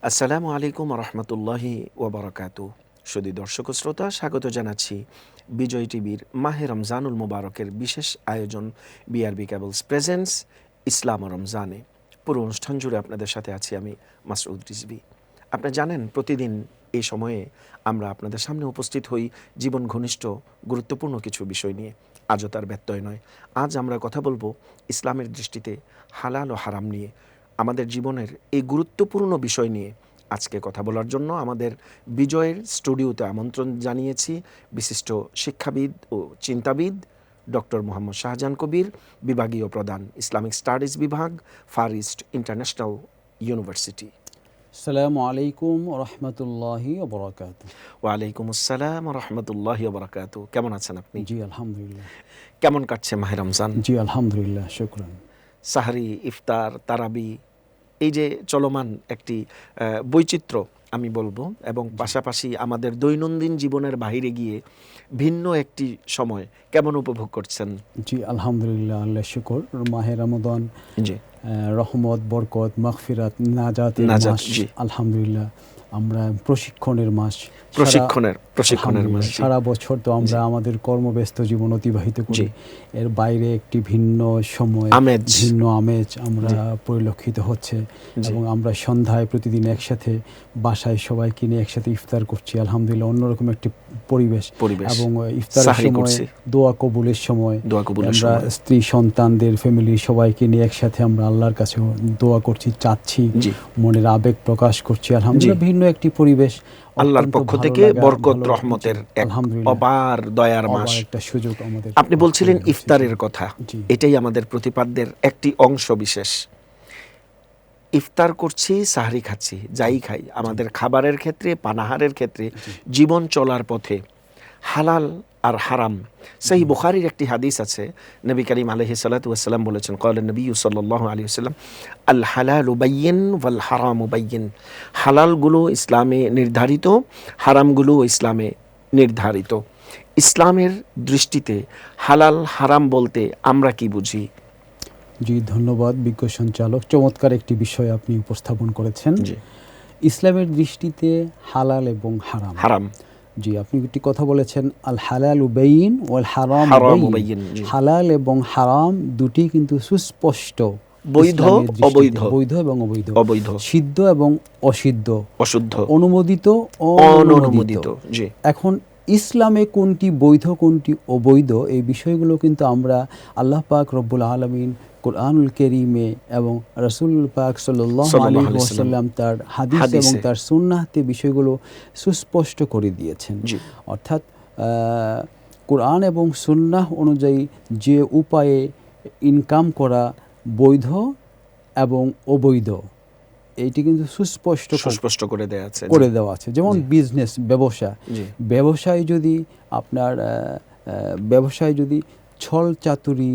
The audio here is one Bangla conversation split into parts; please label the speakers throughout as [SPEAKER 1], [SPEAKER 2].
[SPEAKER 1] আসসালামু আলাইকুম রহমতুল্লাহি ওবরাকাতু। সুধী দর্শক ও শ্রোতা, স্বাগত জানাচ্ছি বিজয় টিভির মাহে রমজানুল মুবারকের বিশেষ আয়োজন বিআরবি কেবলস প্রেজেন্স ইসলাম ও রমজানে। পুরো অনুষ্ঠান জুড়ে আপনাদের সাথে আছি আমি মাসউদ রিজভী। আপনারা জানেন, প্রতিদিন এই সময়ে আমরা আপনাদের সামনে উপস্থিত হই জীবন ঘনিষ্ঠ গুরুত্বপূর্ণ কিছু বিষয় নিয়ে। আজও তার ব্যত্যয় নয়। আজ আমরা কথা বলবো ইসলামের দৃষ্টিতে হালাল ও হারাম নিয়ে। আমাদের জীবনের এই গুরুত্বপূর্ণ বিষয় নিয়ে আজকে কথা বলার জন্য আমাদের বিজয়ের স্টুডিওতে আমন্ত্রণ জানিয়েছি বিশিষ্ট শিক্ষাবিদ ও চিন্তাবিদ ডক্টর মোহাম্মদ শাহজাহান কবির, বিভাগীয় প্রধান, ইসলামিক স্টাডিজ বিভাগ, ফার ইস্ট ইন্টারন্যাশনাল ইউনিভার্সিটি।
[SPEAKER 2] আসসালামু আলাইকুম রহমতুল্লাহি ওবরাকাতু।
[SPEAKER 1] ওয়ালাইকুম আসসালাম রহমতুল্লাহি ওবরাকাতু। কেমন আছেন আপনি?
[SPEAKER 2] জি আলহামদুলিল্লাহ।
[SPEAKER 1] কেমন কাটছে মাহে রমজান?
[SPEAKER 2] জি আলহামদুলিল্লাহ, শুকরান।
[SPEAKER 1] সাহরি, ইফতার, তারাবি, এই যে চলমান একটি বৈচিত্র্য আমি বলবো, এবং পাশাপাশি আমাদের দৈনন্দিন জীবনের বাইরে গিয়ে ভিন্ন একটি সময় কেমন উপভোগ করছেন?
[SPEAKER 2] জি আলহামদুলিল্লাহ, আল্লাহ শুকর। মাহে রমাদান
[SPEAKER 1] জি,
[SPEAKER 2] রহমত, বরকত, মাগফিরাত, নাজাতের মাস।
[SPEAKER 1] জি,
[SPEAKER 2] আলহামদুলিল্লাহ, আমরা প্রশিক্ষণের মাস।
[SPEAKER 1] প্রশিক্ষণের মাস।
[SPEAKER 2] সারা বছর তো আমরা আমাদের কর্মব্যস্ত জীবন অতিবাহিত করি, এর বাইরে একটি ভিন্ন সময়, ভিন্ন আমেজ আমরা পরিলক্ষিত হচ্ছে। এবং আমরা সন্ধ্যায় প্রতিদিন একসাথে বাসায় সবাইকে নিয়ে একসাথে ইফতার করছি। আলহামদুলিল্লাহ, অন্যরকম একটি পরিবেশ। এবং ইফতারের সময় দোয়া কবুলের সময় আমরা স্ত্রী সন্তানদের ফ্যামিলি সবাইকে নিয়ে একসাথে আমরা আল্লাহর কাছে দোয়া করছি, চাচ্ছি, মনের আবেগ প্রকাশ করছি। আলহামদুলিল্লাহ, ভিন্ন একটি পরিবেশ।
[SPEAKER 1] আল্লাহর পক্ষ থেকে বরকত রহমতের অপার দয়ার মাস,
[SPEAKER 2] একটা সুযোগ আমাদের।
[SPEAKER 1] আপনি বলছিলেন ইফতারের কথা, এটাই আমাদের প্রতিপাদ্যের একটি অংশ বিশেষ। ইফতার করছি, সাহরি খাচ্ছি, যাই খাই, আমাদের খাবারের ক্ষেত্রে, পানাহারের ক্ষেত্রে, জীবন চলার পথে হালাল আর হারাম। সহিহ বুখারীর একটি হাদিস আছে, নবী করিম আলাইহিস সালাতু ওয়াস সালাম বলেছেন, ক্বালা নবী সাল্লাল্লাহু আলাইহি ওয়াসাল্লাম, আল হালালু বাইয়িন ওয়াল হারামু বাইয়িন। হালালগুলো ইসলামে নির্ধারিত, হারামগুলো ইসলামে নির্ধারিত। ইসলামের দৃষ্টিতে হালাল হারাম বলতে আমরা কি বুঝি?
[SPEAKER 2] জি ধন্যবাদ বিজ্ঞ সঞ্চালক, চমৎকার একটি বিষয় আপনি উপস্থাপন করেছেন। ইসলামের দৃষ্টিতে হালাল এবং হারাম। জি, আপনি একটি কথা বলেছেন, আল হালালু বাইয়িন ওয়াল হারামু বাইয়িন। হালাল এবং হারাম দুটি কিন্তু সুস্পষ্ট,
[SPEAKER 1] বৈধ
[SPEAKER 2] এবং অবৈধ, সিদ্ধ এবং অসিদ্ধ, অনুমোদিত ও অননুমোদিত। এখন ইসলামে কোনটি বৈধ কোনটি অবৈধ, এই বিষয়গুলো কিন্তু আমরা আল্লাহ পাক রব্বুল আলামিন কুরআনুল কারীমে এবং রাসূল পাক সাল্লাল্লাহু আলাইহি ওয়াসাল্লাম তার হাদিস এবং তার সুন্নাহতে বিষয়গুলো সুস্পষ্ট করে দিয়েছেন। অর্থাৎ কুরআন এবং সুন্নাহ অনুযায়ী যে উপায়ে ইনকাম করা বৈধ এবং অবৈধ, এইটি কিন্তু সুস্পষ্ট করে দেওয়া আছে। যেমন বিজনেস, ব্যবসায় যদি আপনার ব্যবসায় যদি ছল চাতুরি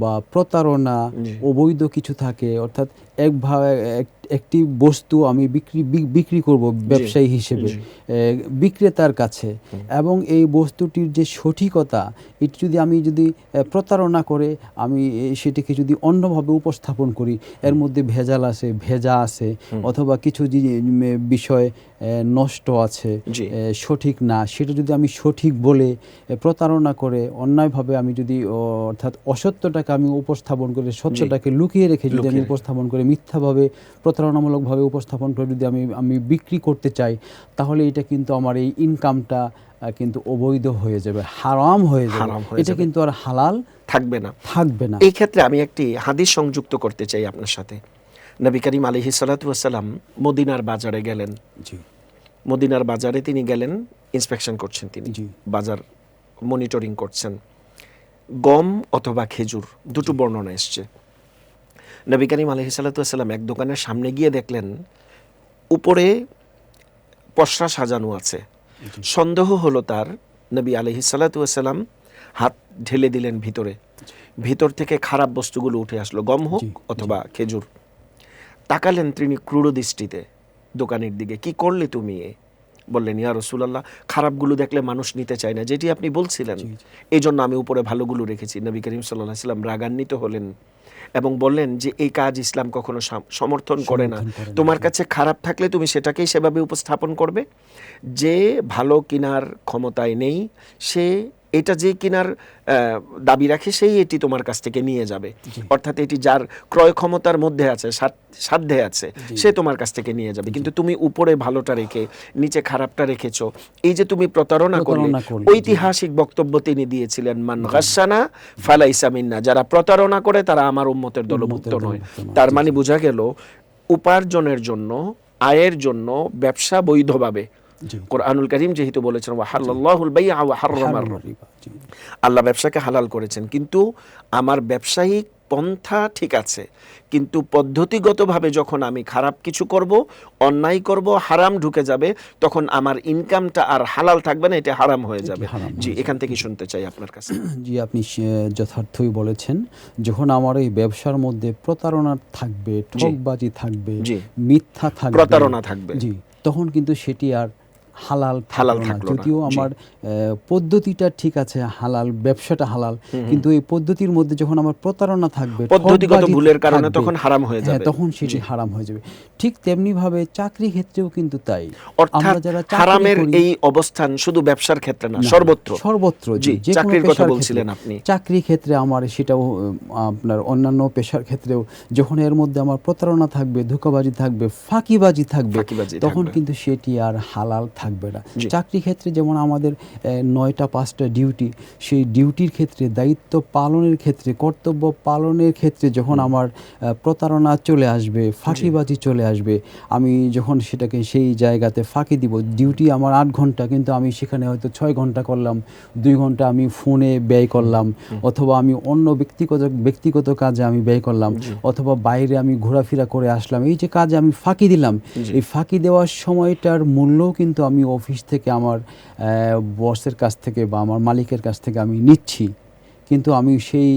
[SPEAKER 2] বা প্রতারণা, অবৈধ কিছু থাকে, অর্থাৎ একটি বস্তু আমি বিক্রি করব ব্যবসায়ী হিসেবে বিক্রেতার কাছে, এবং এই বস্তুটির যে সঠিকতা, এটি যদি প্রতারণা করে আমি সেটিকে যদি অন্যভাবে উপস্থাপন করি, এর মধ্যে ভেজা আছে অথবা কিছু বিষয় নষ্ট আছে, সঠিক না, সেটা যদি আমি সঠিক বলে প্রতারণা করে অন্যায়ভাবে আমি যদি, অর্থাৎ অসত্যটাকে আমি উপস্থাপন করে সত্যটাকে লুকিয়ে রেখে যদি আমি উপস্থাপন করে, মিথ্যাভাবে প্রতারণামূলকভাবে উপস্থাপন করে যদি আমি বিক্রি করতে চাই, তাহলে এটা কিন্তু আমার এই ইনকামটা কিন্তু অবৈধ হয়ে যাবে, হারাম হয়ে যাবে। এটা কিন্তু আর হালাল থাকবে না।
[SPEAKER 1] এই ক্ষেত্রে আমি একটি হাদিস সংযুক্ত করতে চাই আপনার সাথে। নবী করিম আলাইহিস সালাতু ওয়াস সালাম মদিনার বাজারে গেলেন। মদিনার বাজারে তিনি গেলেন, ইন্সপেকশন করছেন, তিনি বাজার মনিটরিং করছেন। গম অথবা খেজুর, দুটো বর্ণনা এসছে। নবী করিম আলাইহিস সালাতু ওয়াস সালাম এক দোকানের সামনে গিয়ে দেখলেন উপরে পসরা সাজানো আছে। সন্দেহ হলো তার। নবী আলাইহিস সালাতু ওয়াস সালাম হাত ঢেলে দিলেন ভিতর থেকে খারাপ বস্তুগুলো উঠে আসলো, গম হোক অথবা খেজুর। তাকালেন তিনি ক্রূর দৃষ্টিতে দোকানের দিকে, কি করলে তুমি? বললেন ইয়া রাসূলুল্লাহ, খারাপগুলো দেখলে মানুষ নিতে চায় না, যেটি আপনি বলছিলেন, এই জন্য আমি উপরে ভালোগুলো রেখেছি। নবী করিম সাল্লাল্লাহু আলাইহি ওয়াসাল্লাম রাগান্বিত হলেন এবং বললেন যে এই কাজ ইসলাম কখনো সমর্থন করে না। তোমার কাছে খারাপ থাকলে তুমি সেটাকেই সেভাবে উপস্থাপন করবে। যে ভালো কিনার ক্ষমতায় নেই, সে এটা যে কিনার দাবি রাখে, সেই এটি তোমার কাছ থেকে নিয়ে যাবে। অর্থাৎ এটি যার ক্রয় ক্ষমতার মধ্যে আছে, সাধ্যে আছে, সে তোমার কাছ থেকে নিয়ে যাবে। কিন্তু তুমি উপরে ভালোটা রেখে নিচে খারাপটা রেখেছো, এই যে তুমি প্রতারণা করলে। ঐতিহাসিক বক্তব্য তিনি দিয়েছিলেন, মান গাসসানা ফালাইসা মিন্না, যারা প্রতারণা করে তারা আমার উম্মতের দলভুক্ত নয়। তার মানে বোঝা গেল উপার্জনের জন্য, আয়ের জন্য ব্যবসা বৈধভাবে, কোরআনুল কারীম যেহেতু বলেছেন ওয়াহাল্লাল্লাহুল বাই'a ওয়া হাররামার রিবা, আল্লাহ ব্যবসাকে হালাল করেছেন, কিন্তু আমার ব্যবসায়িক পন্থা ঠিক আছে, কিন্তু পদ্ধতিগতভাবে যখন আমি খারাপ কিছু করব, অন্যায় করব, হারাম ঢুকে যাবে, তখন আমার ইনকামটা আর হালাল থাকবে না, এটা হারাম হয়ে যাবে। জি, এখান থেকে শুনতে চাই আপনার কাছে।
[SPEAKER 2] জি, আপনি যথার্থই বলেছেন। যখন আমার এই ব্যবসার মধ্যে প্রতারণা থাকবে, ঠকবাজি থাকবে, মিথ্যা থাকবে,
[SPEAKER 1] প্রতারণা থাকবে,
[SPEAKER 2] জি, তখন কিন্তু সেটি আর হালাল থাকলো না। যদিও আমার পদ্ধতিটা ঠিক আছে, হালাল, ব্যবসাটা হালাল, কিন্তু এই পদ্ধতির মধ্যে যখন আমার প্রতারণা থাকবে,
[SPEAKER 1] পদ্ধতিগত ভুলের কারণে তখন হারাম হয়ে যাবে,
[SPEAKER 2] তখন সেটি হারাম হয়ে যাবে। ঠিক তেমনি ভাবে চাকরি ক্ষেত্রেও কিন্তু তাই।
[SPEAKER 1] অর্থাৎ হারামের এই অবস্থান শুধু ব্যবসার ক্ষেত্রে না, সর্বত্র। জি, চাকরির কথা বলছিলেন আপনি।
[SPEAKER 2] চাকরি ক্ষেত্রে আমার সেটাও, আপনার অন্যান্য পেশার ক্ষেত্রেও যখন এর মধ্যে আমার প্রতারণা থাকবে, ধোঁকাবাজি থাকবে, ফাঁকিবাজি থাকবে, তখন কিন্তু সেটি আর হালাল থাকবে না। চাকরি ক্ষেত্রে যেমন আমাদের 9টা 5টা ডিউটি, সেই ডিউটির ক্ষেত্রে, দায়িত্ব পালনের ক্ষেত্রে, কর্তব্য পালনের ক্ষেত্রে যখন আমার প্রতারণা চলে আসবে, ফাঁকিবাজি চলে আসবে, আমি যখন সেটাকে সেই জায়গাতে ফাঁকি দিব, ডিউটি আমার 8 ঘন্টা, কিন্তু আমি সেখানে হয়তো 6 ঘন্টা করলাম, 2 ঘন্টা আমি ফোনে ব্যয় করলাম, অথবা আমি অন্য ব্যক্তিগত কাজে আমি ব্যয় করলাম, অথবা বাইরে আমি ঘোরাফেরা করে আসলাম, এই যে কাজে আমি ফাঁকি দিলাম, এই ফাঁকি দেওয়ার সময়টার মূল্যও কিন্তু আমি অফিস থেকে, আমার বসের কাছ থেকে বা আমার মালিকের কাছ থেকে আমি নিচ্ছি, কিন্তু আমি সেই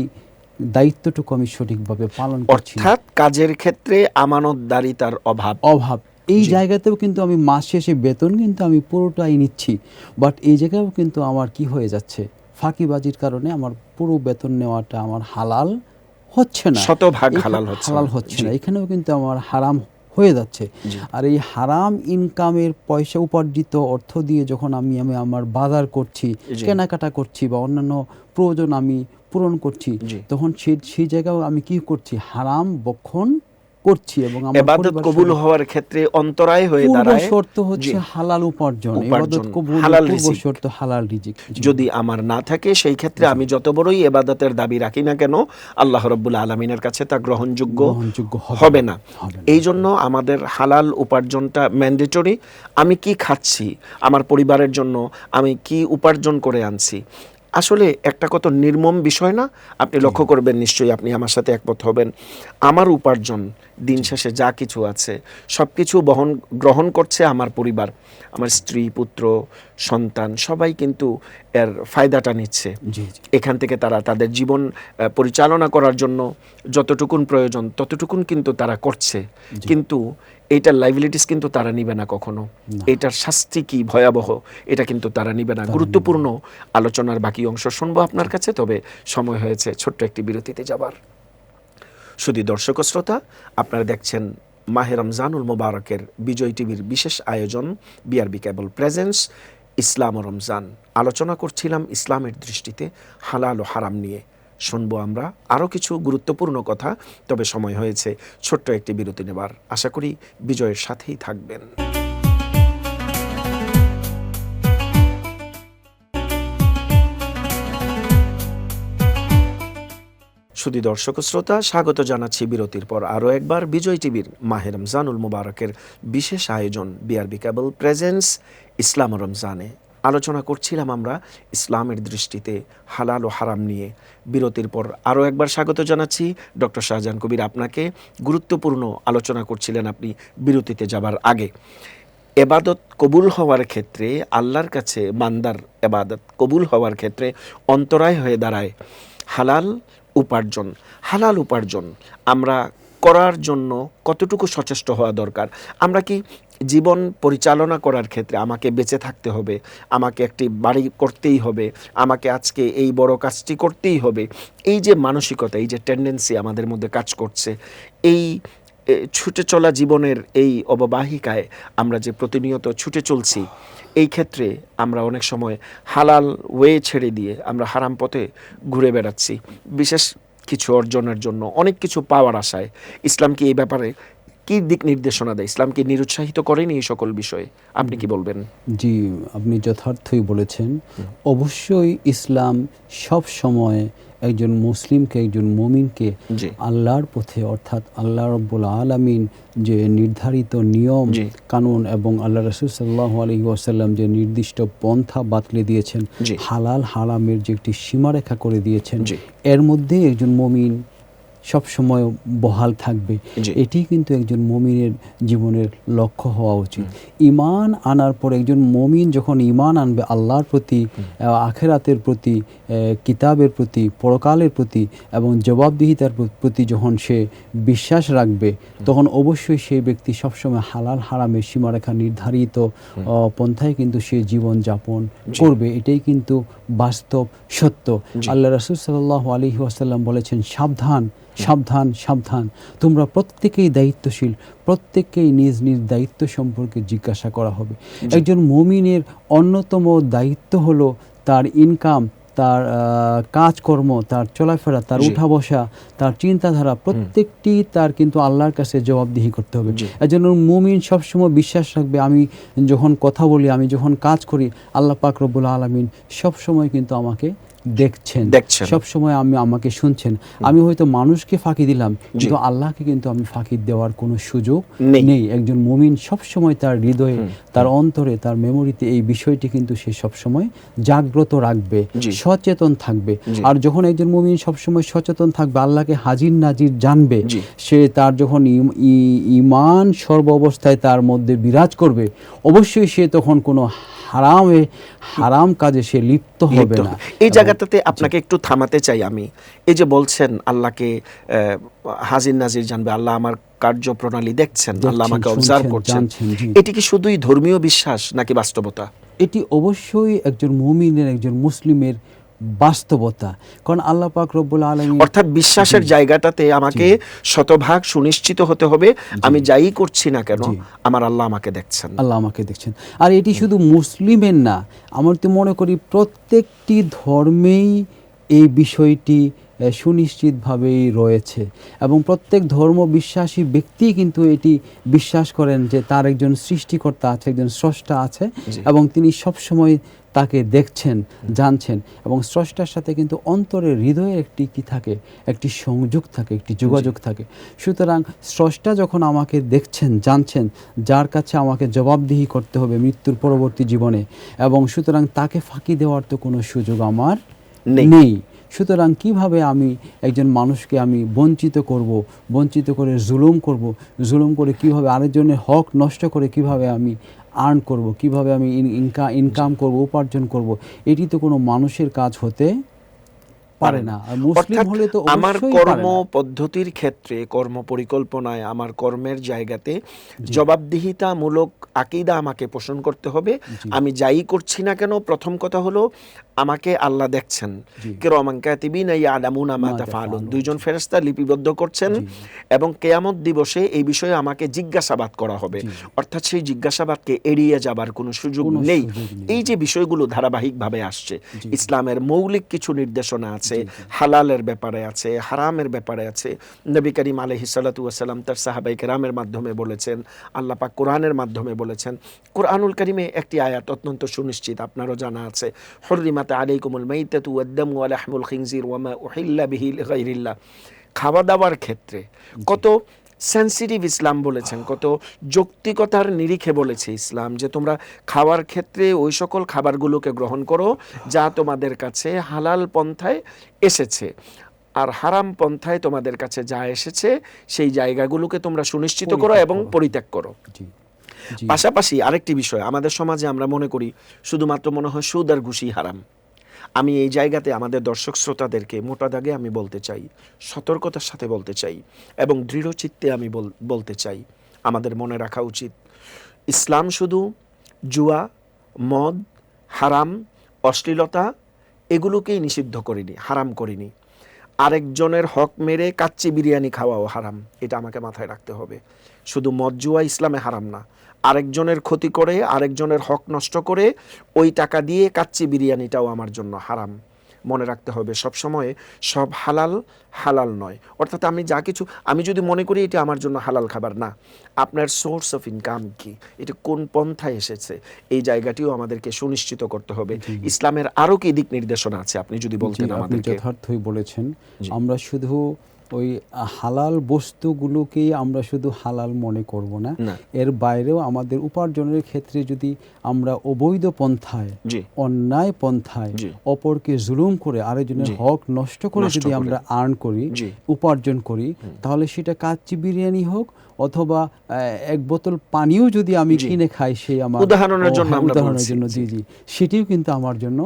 [SPEAKER 2] দায়িত্বটুকু আমি সঠিকভাবে পালন করছি।
[SPEAKER 1] অর্থাৎ কাজের ক্ষেত্রে আমানতদারিতার অভাব,
[SPEAKER 2] এই জায়গাতেও কিন্তু আমি মাস শেষে বেতন কিন্তু আমি পুরোটাই নিচ্ছি, বাট এই জায়গায়ও কিন্তু আমার কি হয়ে যাচ্ছে, ফাঁকিবাজির কারণে আমার পুরো বেতন নেওয়াটা আমার হালাল হচ্ছে না,
[SPEAKER 1] শতভাগ হালাল হচ্ছে না,
[SPEAKER 2] এখানেও কিন্তু আমার হারাম হয়ে যাচ্ছে। আর এই হারাম ইনকামের পয়সা, উপার্জিত অর্থ দিয়ে যখন আমি আমার বাজার করছি, কেনাকাটা করছি, বা অন্যান্য প্রয়োজন আমি পূরণ করছি, তখন সেই জায়গায় আমি কি করছি, হারাম ভক্ষণ করছি, এবং আমার
[SPEAKER 1] ইবাদত কবুল হওয়ার ক্ষেত্রে অন্তরায় হয়ে দাঁড়ায়।
[SPEAKER 2] শর্ত হচ্ছে হালাল উপার্জন, ইবাদত কবুল পূর্ব শর্ত হালাল রিজিক।
[SPEAKER 1] যদি আমার না থাকে, সেই ক্ষেত্রে আমি যত বড়ই ইবাদতের দাবি রাখি না কেন, আল্লাহ রাব্বুল আলামিনের কাছে তা গ্রহণযোগ্য হবে না। এই জন্য আমাদের হালাল উপার্জনটা ম্যান্ডেটরি। আমি কি খাচ্ছি, আমার পরিবারের জন্য আমি কি উপার্জন করে আনছি, আসলে একটা কত নির্মম বিষয় না? আপনি লক্ষ্য করবেন, নিশ্চয়ই আপনি আমার সাথে একমত হবেন, আমার উপার্জন দিন শেষে যা কিছু আছে সব কিছু গ্রহণ করছে আমার পরিবার, আমার স্ত্রী, পুত্র, সন্তান, সবাই কিন্তু এর ফায়দাটা নিচ্ছে। এখান থেকে তারা তাদের জীবন পরিচালনা করার জন্য যতটুকুন প্রয়োজন ততটুকুন কিন্তু তারা করছে, কিন্তু এইটার লাইবিলিটিস কিন্তু তারা নিবে না কখনো, এটার শাস্তি কি ভয়াবহ এটা কিন্তু তারা নিবে না। গুরুত্বপূর্ণ আলোচনার বাকি অংশ শুনবো আপনার কাছে, তবে সময় হয়েছে ছোট্ট একটি বিরতিতে যাবার। শুধু দর্শক শ্রোতা, আপনারা দেখছেন মাহে রমজানুল মোবারকের বিজয় টিভির বিশেষ আয়োজন বিআরবি কেবল প্রেজেন্স ইসলাম ও রমজান। আলোচনা করছিলাম ইসলামের দৃষ্টিতে হালাল ও হারাম নিয়ে। শুনবো আমরা আরও কিছু গুরুত্বপূর্ণ কথা, তবে সময় হয়েছে ছোট্ট একটি বিরতি নেবার। আশা করি বিজয়ের সাথেই থাকবেন। শুধু দর্শক শ্রোতা, স্বাগত জানাচ্ছি বিরতির পর আরও একবার বিজয় টিভির মাহে রমজানুল মুবারকের বিশেষ আয়োজন বিআরবি কেবল প্রেজেন্স ইসলাম ও রমজানে। আলোচনা করছিলাম আমরা ইসলামের দৃষ্টিতে হালাল ও হারাম নিয়ে। বিরতির পর আরও একবার স্বাগত জানাচ্ছি ডক্টর শাহজাহান কবির আপনাকে। গুরুত্বপূর্ণ আলোচনা করছিলেন আপনি বিরতিতে যাবার আগে। এবাদত কবুল হওয়ার ক্ষেত্রে, আল্লাহর কাছে বান্দার এবাদত কবুল হওয়ার ক্ষেত্রে অন্তরায় হয়ে দাঁড়ায় হালাল উপার্জন। হালাল উপার্জন আমরা করার জন্য কতটুকু সচেষ্ট হওয়া দরকার? আমরা কি জীবন পরিচালনা করার ক্ষেত্রে আমাকে বেঁচে থাকতে হবে, আমাকে একটি বাড়ি করতেই হবে, আমাকে আজকে এই বড় কাজটি করতেই হবে, এই যে মানসিকতা, এই যে টেন্ডেন্সি আমাদের মধ্যে কাজ করছে, এই ছুটে চলা জীবনের এই অববাহিকায় আমরা যে প্রতিনিয়ত ছুটে চলছি, এই ক্ষেত্রে আমরা অনেক সময় হালাল ওয়ে ছেড়ে দিয়ে আমরা হারাম পথে ঘুরে বেড়াচ্ছি বিশেষ কিছু অর্জনের জন্য, অনেক কিছু পাওয়ার আশায়। ইসলাম কি এই ব্যাপারে কি দিক নির্দেশনা দেয়? ইসলাম কি নিরুৎসাহিত করেনি এই সকল বিষয়ে? আপনি কি বলবেন?
[SPEAKER 2] জি, আপনি যথার্থই বলেছেন। অবশ্যই ইসলাম সব সময় একজন মুসলিমকে, একজন মুমিনকে আল্লাহর পথে, অর্থাৎ আল্লাহ রাব্বুল আলামিন যে নির্ধারিত নিয়ম কানুন এবং আল্লাহ রাসূল সাল্লাল্লাহু আলাইহি ওয়াসাল্লাম যে নির্দিষ্ট পন্থা বাতলে দিয়েছেন, হালাল হারামের যে একটি সীমারেখা করে দিয়েছেন, এর মধ্যে একজন মুমিন সব সময় বহাল থাকবে। এটি কিন্তু একজন মুমিনের জীবনের লক্ষ্য হওয়া উচিত। ঈমান আনার পর একজন মুমিন যখন ঈমান আনবে আল্লাহর প্রতি, আখিরাতের প্রতি, কিতাবের প্রতি, পরকালের প্রতি এবং জবাবদিহিতার প্রতি যখন সে বিশ্বাস রাখবে, তখন অবশ্যই সেই ব্যক্তি সবসময় হালাল হারামের সীমারেখা নির্ধারিত পন্থায় কিন্তু সে জীবন যাপন করবে। এটাই কিন্তু বাস্তব সত্য। আল্লাহ রাসূল সাল্লাল্লাহু আলাইহি ওয়াসাল্লাম বলেছেন, সাবধান সাবধান সাবধান, তোমরা প্রত্যেকেই দায়িত্বশীল, প্রত্যেককেই নিজ নিজ দায়িত্ব সম্পর্কে জিজ্ঞাসা করা হবে। একজন মুমিনের অন্যতম দায়িত্ব হলো তার ইনকাম, তার কাজকর্ম, তার চলাফেরা, তার উঠা বসা, তার চিন্তাধারা, প্রত্যেকটি তার কিন্তু আল্লাহর কাছে জবাবদিহি করতে হবে। একজন মুমিন সবসময় বিশ্বাস রাখবে, আমি যখন কথা বলি, আমি যখন কাজ করি, আল্লাহ পাক রব্বুল আলামিন সবসময় কিন্তু আমাকে দেখছেন, সব সময় আমাকে শুনছেন। আমি হয়তো মানুষকে ফাঁকি দিলাম, কিন্তু আল্লাহকে কিন্তু আমি ফাঁকি দেওয়ার কোনো সুযোগ নেই। একজন মুমিন সব সময় তার হৃদয়ে, তার অন্তরে, তার মেমোরিতে এই বিষয়টি কিন্তু সে সব সময় জাগ্রত রাখবে, সচেতন থাকবে। আর যখন একজন মুমিন সব সময় সচেতন থাকবে, আল্লাহকে হাজির নাজির জানবে, সে তার যখন ঈমান সর্ব অবস্থায় তার মধ্যে বিরাজ করবে, অবশ্যই সে তখন কোনো হারাম কাজে সে লিপ্ত হবে না।
[SPEAKER 1] এই জায়গাটাতে আপনাকে একটু থামাতে চাই আমি। এই যে বলছেন আল্লাহকে হাজির নাজির জানবে, আল্লাহ আমার কার্যপ্রণালী দেখছেন, আল্লাহ আমাকে অবজার্ভ করছেন, এটি কি শুধুই ধর্মীয় বিশ্বাস নাকি বাস্তবতা?
[SPEAKER 2] এটি অবশ্যই একজন মুমিনের, একজন মুসলিমের বাস্তবতা। কারণ আল্লাহ পাক রব্বুল আলামিন,
[SPEAKER 1] অর্থাৎ বিশ্বাসের জায়গাটাতে আমাকে শতভাগ সুনিশ্চিত হতে হবে, আমি যাই করছি না কেন আমার আল্লাহ আমাকে দেখছেন,
[SPEAKER 2] আল্লাহ আমাকে দেখছেন। আর এটি শুধু মুসলিমের না, আমার তো মনে করি প্রত্যেকটি ধর্মেই এই বিষয়টি সুনিশ্চিতভাবেই রয়েছে এবং প্রত্যেক ধর্ম বিশ্বাসী ব্যক্তি কিন্তু এটি বিশ্বাস করেন যে তার একজন সৃষ্টিকর্তা আছে, একজন স্রষ্টা আছে এবং তিনি সবসময় তাকে দেখছেন, জানছেন এবং স্রষ্টার সাথে কিন্তু অন্তরের হৃদয়ে একটি কি থাকে, একটি সংযোগ থাকে, একটি যোগাযোগ থাকে। সুতরাং স্রষ্টা যখন আমাকে দেখছেন, জানছেন, যার কাছে আমাকে জবাবদিহি করতে হবে মৃত্যুর পরবর্তী জীবনে, এবং সুতরাং তাকে ফাঁকি দেওয়ার তো কোনো সুযোগ আমার নেই। সুতরাং কিভাবে আমি একজন মানুষকে আমি বঞ্চিত করব, বঞ্চিত করে জুলুম করব, জুলুম করে কিভাবে আরেকজনের হক নষ্ট করে কিভাবে আমি আর্ন করব, কিভাবে আমি ইনকাম করব, উপার্জন করব, এটি তো কোনো মানুষের কাজ হতে পারে না। মুসলিম হলে তো
[SPEAKER 1] আমার কর্ম পদ্ধতির ক্ষেত্রে, কর্ম পরিকল্পনায়, আমার কর্মের জায়গাতে জবাবদিহিতামূলক আকীদা আমাকে পোষণ করতে হবে। আমি যাই করছি না কেন, প্রথম কথা হলো আমাকে আল্লাহ দেখছেন, কিরামান কাতিবিন ইয়ালামুনা মা তাফআলুন, দুইজন ফেরেশতা লিপিবদ্ধ করছেন এবং কিয়ামত দিবসে এই বিষয়ে আমাকে জিজ্ঞাসাবাদ করা হবে। অর্থাৎ সেই জিজ্ঞাসাবাদকে এড়িয়ে যাবার কোনো সুযোগ নেই। এই যে বিষয়গুলো ধারাবাহিকভাবে আসছে, ইসলামের মৌলিক কিছু নির্দেশনা আছে, হালালের ব্যাপারে আছে, হারামের ব্যাপারে আছে। নবী করিম আলাইহিস সালাতু ওয়াস সালাম তার সাহাবায়ে কেরামের মাধ্যমে বলেছেন, আল্লাহ পাক কোরআনের মাধ্যমে বলেছেন। কোরআনুল কারীমে একটি আয়াত অত্যন্ত সুনিশ্চিত, আপনারও জানা আছে, হুররিমাত আলাইকুমুল মাইতাতু ওয়াদ-দামু ওয়া লাহমুল খিনজির ওয়া মা উহিল্লা বিহি লিগাইরিল্লাহ। খাওয়া দাওয়ার ক্ষেত্রে কত সেন্সিটিভ ইসলাম বলেছেন, কত যৌক্তিকতার নিরিখে বলেছে ইসলাম যে তোমরা খাওয়ার ক্ষেত্রে ওই সকল খাবারগুলোকে গ্রহণ করো যা তোমাদের কাছে হালাল পন্থায় এসেছে, আর হারাম পন্থায় তোমাদের কাছে যা এসেছে সেই জায়গাগুলোকে তোমরা সুনিশ্চিত করো এবং পরিত্যাগ করো। পাশাপাশি আরেকটি বিষয়, আমাদের সমাজে আমরা মনে করি শুধুমাত্র মনে হয় সুদ আর ঘুষই হারাম। আমি এই জায়গাতে আমাদের দর্শক শ্রোতাদেরকে মোটা দাগে আমি বলতে চাই, সতর্কতার সাথে বলতে চাই এবং দৃঢ় চিত্তে আমি বলতে চাই, আমাদের মনে রাখা উচিত ইসলাম শুধু জুয়া, মদ, হারাম, অশ্লীলতা এগুলোকেই নিষিদ্ধ করিনি, হারাম করিনি। আরেকজনের হক মেরে কাচ্চি বিরিয়ানি খাওয়াও হারাম, এটা আমাকে মাথায় রাখতে হবে। শুধু মদ জুয়া ইসলামে হারাম না, আরেকজনের ক্ষতি করে, আরেকজনের হক নষ্ট করে ওই টাকা দিয়ে কাচ্চি বিরিয়ানিটাও আমার জন্য হারাম। মনে রাখতে হবে সবসময় সব হালাল হালাল নয়। অর্থাৎ আমি যা কিছু, আমি যদি মনে করি এটা আমার জন্য হালাল খাবার না, আপনার সোর্স অফ ইনকাম কি, এটা কোন পন্থায় এসেছে, এই জায়গাটিও আমাদেরকে সুনিশ্চিত করতে হবে। ইসলামের আরও কি দিক নির্দেশনা আছে আপনি যদি বলতেন আমাদেরকে।
[SPEAKER 2] যথার্থই বলেছেন। আমরা শুধু ওই হালাল বস্তুগুলোকেই আমরা শুধু হালাল মনে করব না, এর বাইরেও আমাদের উপার্জনের ক্ষেত্রে যদি আমরা অবৈধ পন্থায়, অন্যায় পন্থায় অপরকে জুলুম করে, আরেকজনের হক নষ্ট করে যদি আমরা আর্ন করি, উপার্জন করি, তাহলে সেটা কাচ্চি বিরিয়ানি হোক অথবা এক বোতল পানিও যদি আমি কিনে খাই, সেই আমার উদাহরণের জন্য জি সেটিও কিন্তু আমার জন্য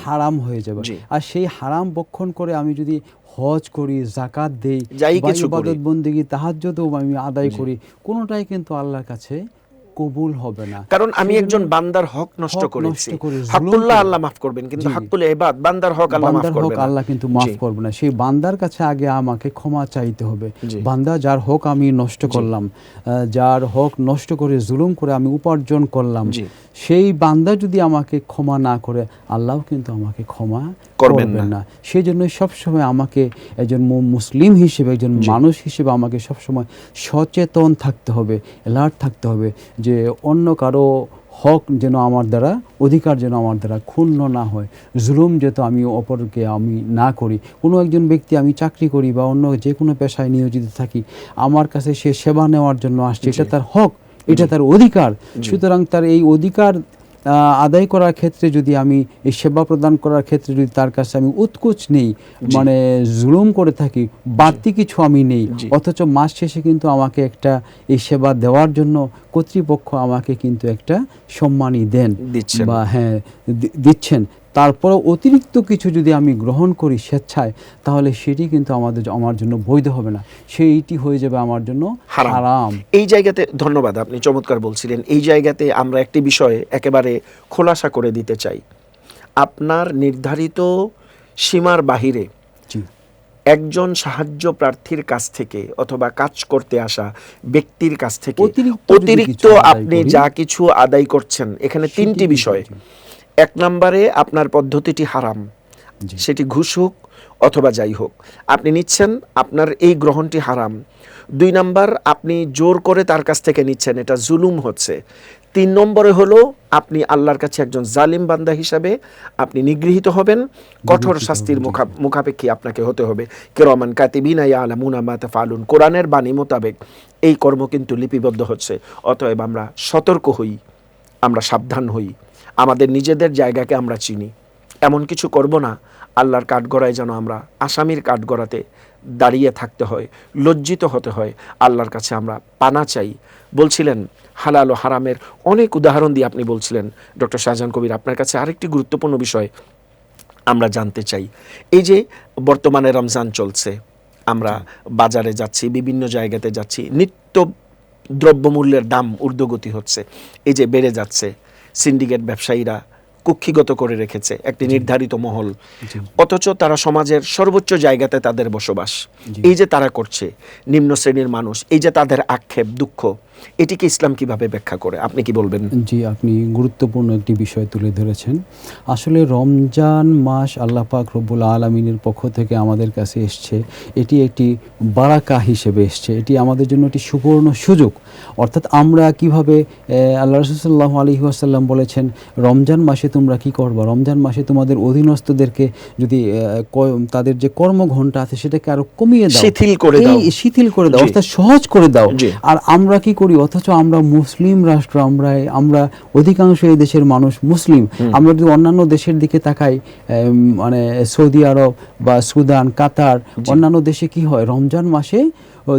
[SPEAKER 2] হারাম হয়ে যাবে। আর সেই হারাম বক্ষণ করে আমি যদি হজ করি, যাকাত দেই, ইবাদত বন্দেগী, তাহাজ্জুদও আমি আদায় করি, কোনোটাই কিন্তু আল্লাহর কাছে কবুল হবে না।
[SPEAKER 1] কারণ আমি একজন বান্দার হক নষ্ট করেছি। হকুল্লাহ আল্লাহ মাফ করবেন, কিন্তু হকুল ইবাদ, বান্দার হক আল্লাহ মাফ করবেন না।
[SPEAKER 2] আল্লাহ কিন্তু মাফ করবে না। সেই বান্দার কাছে আগে আমাকে ক্ষমা চাইতে হবে। বান্দা যার হক আমি নষ্ট করলাম, যার হক নষ্ট করে জুলুম করে আমি উপার্জন করলাম, সেই বান্দা যদি আমাকে ক্ষমা না করে, আল্লাহও কিন্তু আমাকে ক্ষমা করবেন না। সেই জন্য সবসময় আমাকে একজন মুসলিম হিসেবে, একজন মানুষ হিসেবে আমাকে সবসময় সচেতন থাকতে হবে, অ্যালার্ট থাকতে হবে যে অন্য কারো হক যেন আমার দ্বারা, অধিকার যেন আমার দ্বারা ক্ষুণ্ণ না হয়, জুলুম যেহেতু আমি অপরকে আমি না করি। কোনো একজন ব্যক্তি, আমি চাকরি করি বা অন্য যে কোনো পেশায় নিয়োজিত থাকি, আমার কাছে সে সেবা নেওয়ার জন্য আসছে, এটা তার হক, এটা তার অধিকার। সুতরাং তার এই অধিকার আদায় করার ক্ষেত্রে যদি আমি এই সেবা প্রদান করার ক্ষেত্রে যদি তার কাছে আমি উৎকুচ নেই, মানে জুলুম করে থাকি, বাড়তি কিছু আমি নেই, অথচ মাস শেষে কিন্তু আমাকে একটা এই সেবা দেওয়ার জন্য কর্তৃপক্ষ আমাকে কিন্তু একটা সম্মানই দেন বা দিচ্ছেন, তারপরে অতিরিক্ত কিছু যদি আমি গ্রহণ করি স্বেচ্ছায়, তাহলে সেটি কিন্তু আমার জন্য বৈধ হবে না, সেইটি হয়ে যাবে আমার জন্য হারাম।
[SPEAKER 1] এই জায়গাতে ধন্যবাদ, আপনি চমৎকার বলছিলেন। এই জায়গাতে আমরা একটি বিষয়ে একেবারে খোলাসা করে দিতে চাই। আপনার নির্ধারিত সীমার বাহিরে একজন সাহায্য প্রার্থীর কাছ থেকে অথবা কাজ করতে আসা ব্যক্তির কাছ থেকে অতিরিক্ত আপনি যা কিছু আদায় করছেন, এখানে তিনটি বিষয়। এক নম্বরে আপনার পদ্ধতিটি হারাম, সেটি ঘুষ হোক অথবা যাই হোক, আপনি নিচ্ছেন, আপনার এই গ্রহণটি হারাম। দুই নাম্বার, আপনি জোর করে তার কাছ থেকে নিচ্ছেন, এটা জুলুম হচ্ছে। তিন নম্বরে হলো আপনি আল্লাহর কাছে একজন জালিম বান্দা হিসাবে আপনি নিগৃহীত হবেন, কঠোর শাস্তির মুখাপেক্ষী আপনাকে হতে হবে। কিরামান কাতিবিনা ইয়ালামুনা মা তাফআলুন, কোরআনের বাণী মোতাবেক এই কর্ম কিন্তু লিপিবদ্ধ হচ্ছে। অতএব আমরা সতর্ক হই, আমরা সাবধান হই, আমাদের নিজেদের জায়গাকে আমরা চিনি, এমন কিছু করব না আল্লাহর কাঠগড়ায় যেন আমরা আসামির কাঠগড়াতে দাঁড়িয়ে থাকতে হয়, লজ্জিত হতে হয়। আল্লাহর কাছে আমরা পানা চাই। বলছিলেন হালাল ও হারামের অনেক উদাহরণ দিয়ে আপনি বলছিলেন। ডক্টর শাহজাহান কবির, আপনার কাছে আরেকটি গুরুত্বপূর্ণ বিষয় আমরা জানতে চাই। এই যে বর্তমানে রমজান চলছে, আমরা বাজারে যাচ্ছি, বিভিন্ন জায়গাতে যাচ্ছি, নিত্য দ্রব্যমূল্যের দাম ঊর্ধ্বগতি হচ্ছে, এই যে বেড়ে যাচ্ছে, সিন্ডিকেট ব্যবসায়ীরা কুক্ষিগত করে রেখেছে একটি নির্ধারিত মহল, অথচ তারা সমাজের সর্বোচ্চ জায়গাতে তাদের বসবাস। এই যে তারা করছে, নিম্ন শ্রেণীর মানুষ, এই যে তাদের আক্ষেপ, দুঃখ, এটিকে ইসলাম কিভাবে ব্যাখ্যা করে, আপনি কি বলবেন?
[SPEAKER 2] জি, আপনি গুরুত্বপূর্ণ একটি বিষয় তুলে ধরেছেন। আসলে রমজান মাস আল্লাহ পাক রব্বুল আলামিনের পক্ষ থেকে আমাদের কাছে এসছে, এটি একটি বারাকা হিসেবে এসছে, এটি আমাদের জন্য একটি সুবর্ণ সুযোগ। অর্থাৎ আমরা কিভাবে, আল্লাহ রাসূল সাল্লাল্লাহু আলাইহি ওয়াসাল্লাম বলেছেন, রমজান মাসে তোমরা কি করবা, রমজান মাসে তোমাদের অধীনস্থদেরকে যদি তাদের যে কর্মঘণ্টা আছে সেটাকে আরো কমিয়ে দাও, শিথিল করে দাও, অর্থাৎ সহজ করে দাও। আর আমরা কি করি, অথচ আমরা মুসলিম রাষ্ট্র, আমরা অধিকাংশ এই দেশের মানুষ মুসলিম। আমরা যদি অন্যান্য দেশের দিকে তাকাই, মানে সৌদি আরব বা সুদান, কাতার, অন্যান্য দেশে কি হয়, রমজান মাসে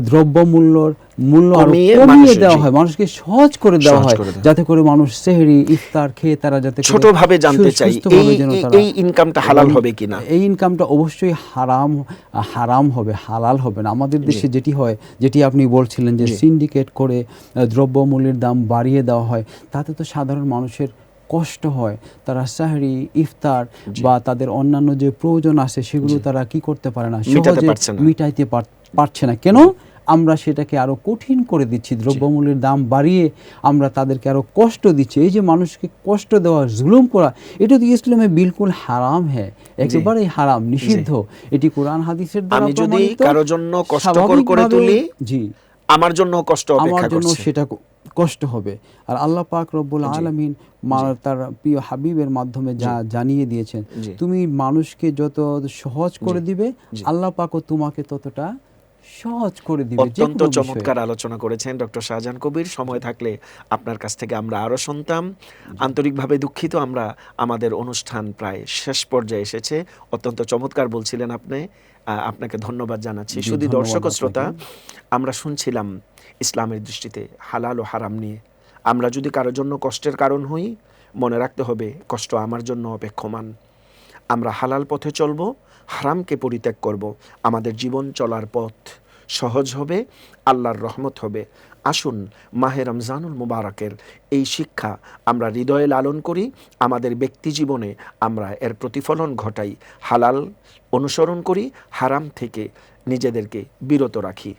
[SPEAKER 2] দ্রব্য মূল্য আরো
[SPEAKER 1] কমিয়ে
[SPEAKER 2] কমিয়ে দেওয়া
[SPEAKER 1] জি।
[SPEAKER 2] হয়, মানুষকে সহজ করে দেওয়া
[SPEAKER 1] সহজ
[SPEAKER 2] হয়,
[SPEAKER 1] করে দেওয়া।
[SPEAKER 2] যাতে করে মানুষ সেহরি ইফতার খেয়ে তারা যাতে করে
[SPEAKER 1] ছোটভাবে জানতে চাই
[SPEAKER 2] সুস্থভাবে যেন তারা
[SPEAKER 1] এই ইনকামটা হালাল হবে কিনা।
[SPEAKER 2] এই ইনকামটা অবশ্যই হারাম হবে, হালাল হবে না। আমাদের দেশে যেটি হয়, যেটি আপনি বলছিলেন যে সিন্ডিকেট করে দ্রব্যমূল্যের দাম বাড়িয়ে দেওয়া হয়, তাতে তো সাধারণ মানুষের কষ্ট হয়। তারা সাহরি ইফতার বা তাদের অন্যান্য যে প্রয়োজন আছে সেগুলো তারা কি করতে পারে না, সহজে মিটাইতে পারছে না। কেন? আমরা সেটাকে আরো কঠিন করে দিচ্ছি, দ্রব্যমূল্যের দাম বাড়িয়ে আমরা তাদেরকে আরো কষ্ট দিচ্ছি। এই যে মানুষকে কষ্ট দেওয়া, জুলুম করা, এটা তো ইসলামে বিলকুল হারাম, হ্যাঁ, একেবারেই হারাম, নিষিদ্ধ। এটি কোরআন হাদিসের দ্বারা
[SPEAKER 1] আমি যদি
[SPEAKER 2] প্রমাণিত।
[SPEAKER 1] কারোর জন্য কষ্টকর করে তুলি,
[SPEAKER 2] জি,
[SPEAKER 1] আমার জন্য কষ্ট অপেক্ষা করছে,
[SPEAKER 2] আমার জন্য সেটা কষ্ট হবে। আর আল্লাহ পাক রব্বুল আলামিন তার প্রিয় হাবিবের মাধ্যমে জানিয়ে দিয়েছেন, তুমি মানুষকে যত সহজ করে দিবে, আল্লাহ পাকও তোমাকে ততটা সহজ করে দিবে।
[SPEAKER 1] অত্যন্ত চমৎকার আলোচনা করেছেন ডক্টর শাহজাহান কবির। সময় থাকলে আপনার কাছ থেকে আমরা আরো শুনতাম। আন্তরিকভাবে দুঃখিত, আমরা আমাদের অনুষ্ঠান প্রায় শেষ পর্যায়ে এসেছে। অত্যন্ত চমৎকার বলছিলেন আপনি, আপনাকে ধন্যবাদ জানাচ্ছি। শুধু দর্শক ও শ্রোতা, আমরা শুনছিলাম ইসলামের দৃষ্টিতে হালাল ও হারাম নিয়ে। আমরা যদি কারোর জন্য কষ্টের কারণ হই, মনে রাখতে হবে কষ্ট আমার জন্য অপেক্ষমান। আমরা হালাল পথে চলবো, হারামকে পরিত্যাগ করব, আমাদের জীবন চলার পথ সহজ হবে, আল্লাহর রহমত হবে। আসুন মাহে রমজানুল মুবারকের এই শিক্ষা আমরা হৃদয়ে লালন করি, আমাদের ব্যক্তি জীবনে আমরা এর প্রতিফলন ঘটাই, হালাল অনুসরণ করি, হারাম থেকে নিজেদেরকে বিরত রাখি।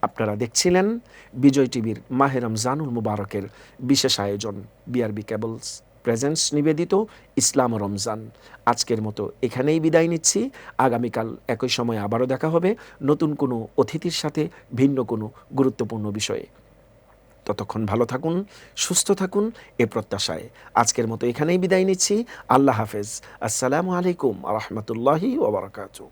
[SPEAKER 1] আপনারা দেখছিলেন বিজয় টিভির মাহে রমজানুল মুবারকের বিশেষ আয়োজন বিআরবি কেবলস প্রেজেন্স নিবেদিত ইসলাম ও রমজান। আজকের মতো এখানেই বিদায় নিচ্ছি। আগামীকাল একই সময় আবারও দেখা হবে নতুন কোনো অতিথির সাথে, ভিন্ন কোনো গুরুত্বপূর্ণ বিষয়ে। ততক্ষণ ভালো থাকুন, সুস্থ থাকুন এ প্রত্যাশায় আজকের মতো এখানেই বিদায় নিচ্ছি। আল্লাহ হাফেজ। আসসালামু আলাইকুম ওয়া রাহমাতুল্লাহি ওয়া বারাকাতুহু।